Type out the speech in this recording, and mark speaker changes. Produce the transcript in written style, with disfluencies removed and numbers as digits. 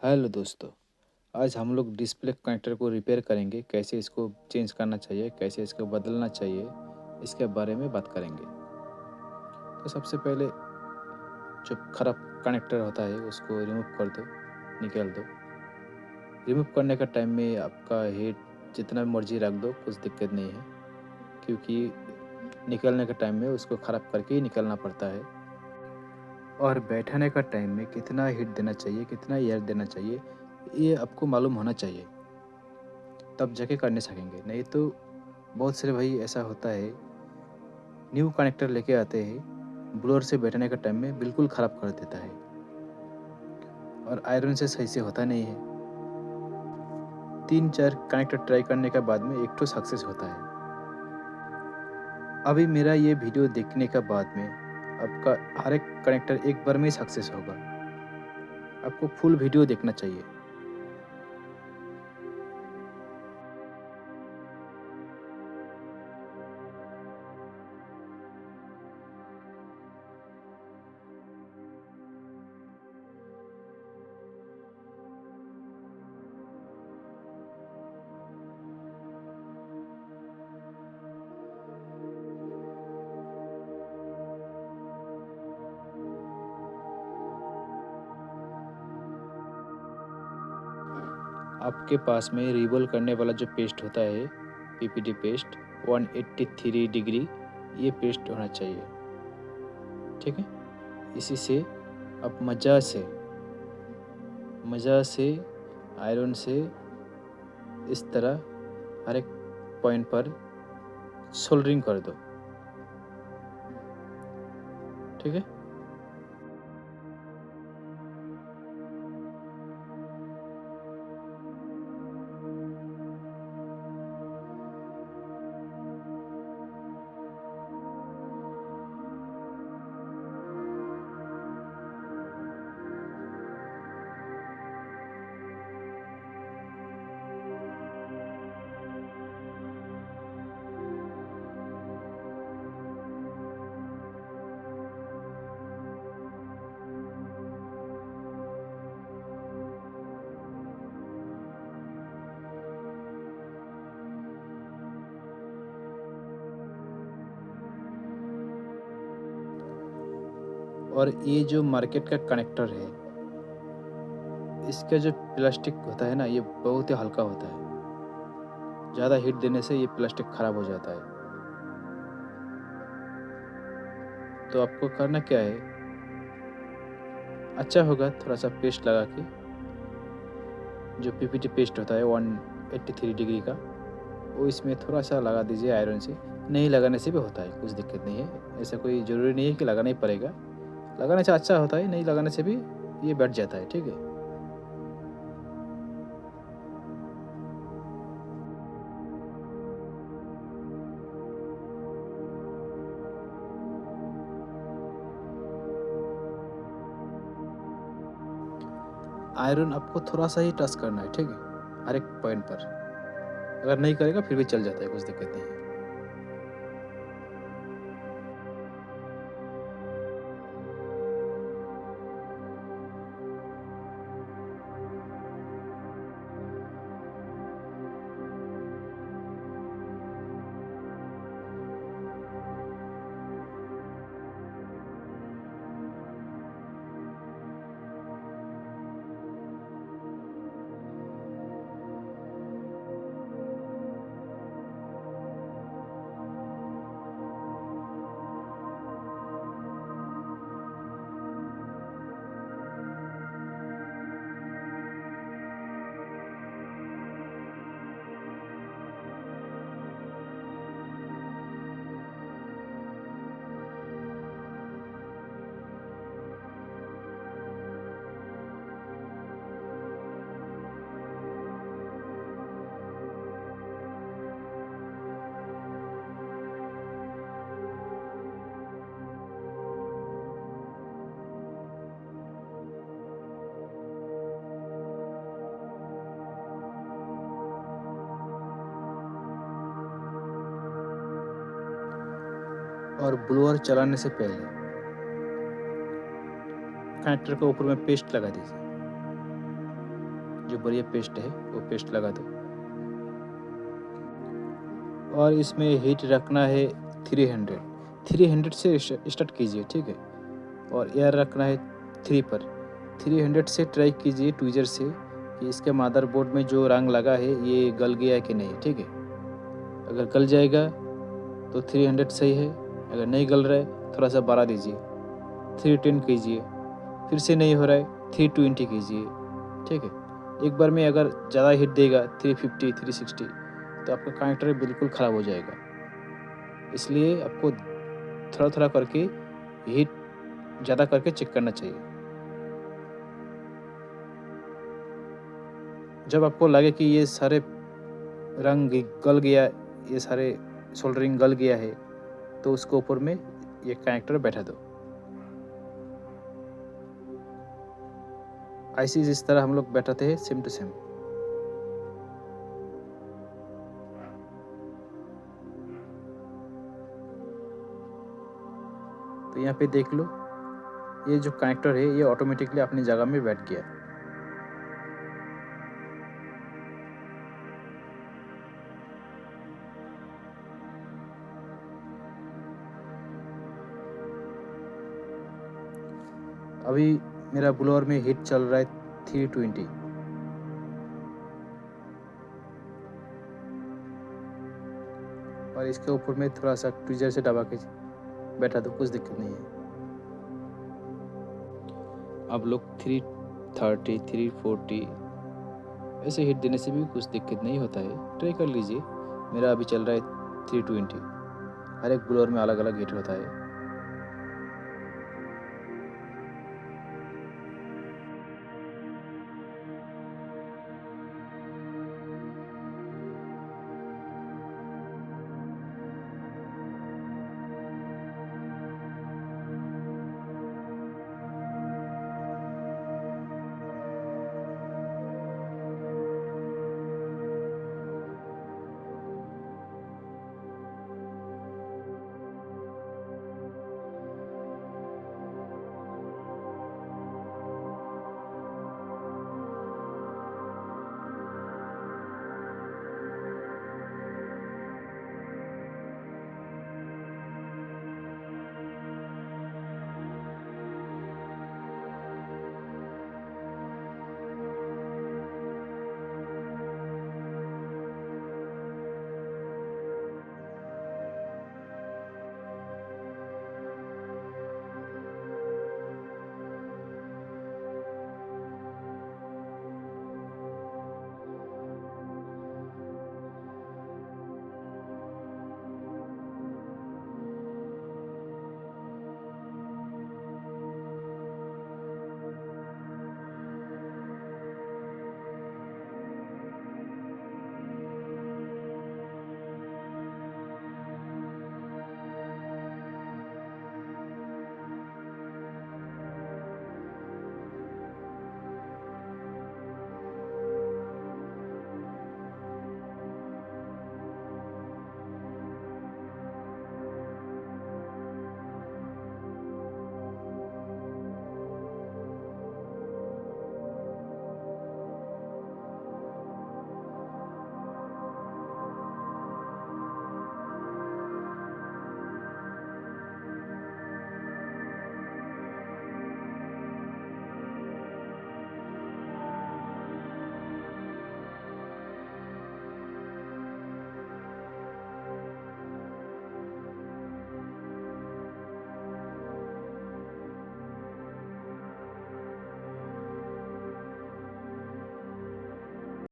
Speaker 1: Hello दोस्तों। आज हम लोग डिस्प्ले कनेक्टर को रिपेयर करेंगे, कैसे इसको चेंज करना चाहिए, कैसे इसको बदलना चाहिए, इसके बारे में बात करेंगे। तो सबसे पहले जो खराब कनेक्टर होता है उसको रिमूव कर दो, निकाल दो। रिमूव करने का टाइम में आपका हेड जितना मर्जी रख दो, कुछ दिक्कत नहीं है, क्योंकि निकलने के टाइम में उसको ख़राब करके ही निकलना पड़ता है। और बैठाने का टाइम में कितना हीट देना चाहिए, कितना एयर देना चाहिए, ये आपको मालूम होना चाहिए, तब जाके करने सकेंगे। नहीं तो बहुत सारे भाई ऐसा होता है, न्यू कनेक्टर लेके आते हैं, ब्लोअर से बैठने का टाइम में बिल्कुल ख़राब कर देता है और आयरन से सही से होता नहीं है। 3-4 कनेक्टर ट्राई करने के बाद में एक तो सक्सेस होता है। अभी मेरा ये वीडियो देखने के बाद में आपका हर एक कनेक्टर एक बार में ही सक्सेस होगा। आपको फुल वीडियो देखना चाहिए। आपके पास में रिवॉल्व करने वाला जो पेस्ट होता है, पीपीटी पेस्ट 183 डिग्री, ये पेस्ट होना चाहिए। ठीक है, इसी से आप मज़ा से आयरन से इस तरह हर एक पॉइंट पर सोल्डरिंग कर दो। ठीक है, और ये जो मार्केट का कनेक्टर है, इसका जो प्लास्टिक होता है ना, ये बहुत ही हल्का होता है। ज़्यादा हीट देने से ये प्लास्टिक ख़राब हो जाता है। तो आपको करना क्या है, अच्छा होगा थोड़ा सा पेस्ट लगा के, जो पीपीटी पेस्ट होता है 183 डिग्री का, वो इसमें थोड़ा सा लगा दीजिए आयरन से। नहीं लगाने से भी होता है, कुछ दिक्कत नहीं है। ऐसा कोई ज़रूरी नहीं है कि लगाना ही पड़ेगा। लगाने से अच्छा होता है, नहीं लगाने से भी ये बैठ जाता है। ठीक है, आयरन आपको थोड़ा सा ही टच करना है। ठीक है, हर एक पॉइंट पर। अगर नहीं करेगा फिर भी चल जाता है, कुछ दिक्कत नहीं है। और ब्लोअर चलाने से पहले कनेक्टर के ऊपर में पेस्ट लगा दीजिए। जो बढ़िया पेस्ट है वो पेस्ट लगा दो। और इसमें हीट रखना है 300 से स्टार्ट कीजिए, ठीक है। और एयर रखना है 3 पर। 300 से ट्राई कीजिए ट्विज़र से कि इसके मदरबोर्ड में जो रंग लगा है ये गल गया है कि नहीं, ठीक है। अगर गल जाएगा तो 300 सही है, अगर नहीं गल रहा है थोड़ा सा बढ़ा दीजिए, 310 कीजिए, फिर से नहीं हो रहा है 320 कीजिए, ठीक है। एक बार में अगर ज़्यादा हीट देगा 350 360 तो आपका कनेक्टर बिल्कुल ख़राब हो जाएगा। इसलिए आपको थोड़ा थोड़ा करके हीट ज़्यादा करके चेक करना चाहिए। जब आपको लगे कि ये सारे रंग गल गया, ये सारे सोल्डरिंग गल गया है, तो उसको ऊपर में ये कनेक्टर बैठा दो। ऐसे जिस तरह हम लोग बैठाते हैं सेम टू सेम। तो यहाँ पे देख लो, ये जो कनेक्टर है ये ऑटोमेटिकली अपनी जगह में बैठ गया। अभी मेरा ब्लोअर में हीट चल रहा है 320। और इसके ऊपर में थोड़ा सा ट्विजर से दबा के बैठा दो, कुछ दिक्कत नहीं है। आप लोग 330 340 ऐसे हीट देने से भी कुछ दिक्कत नहीं होता है, ट्राई कर लीजिए। मेरा अभी चल रहा है 320। हर एक ब्लोअर में अलग अलग हीट होता है।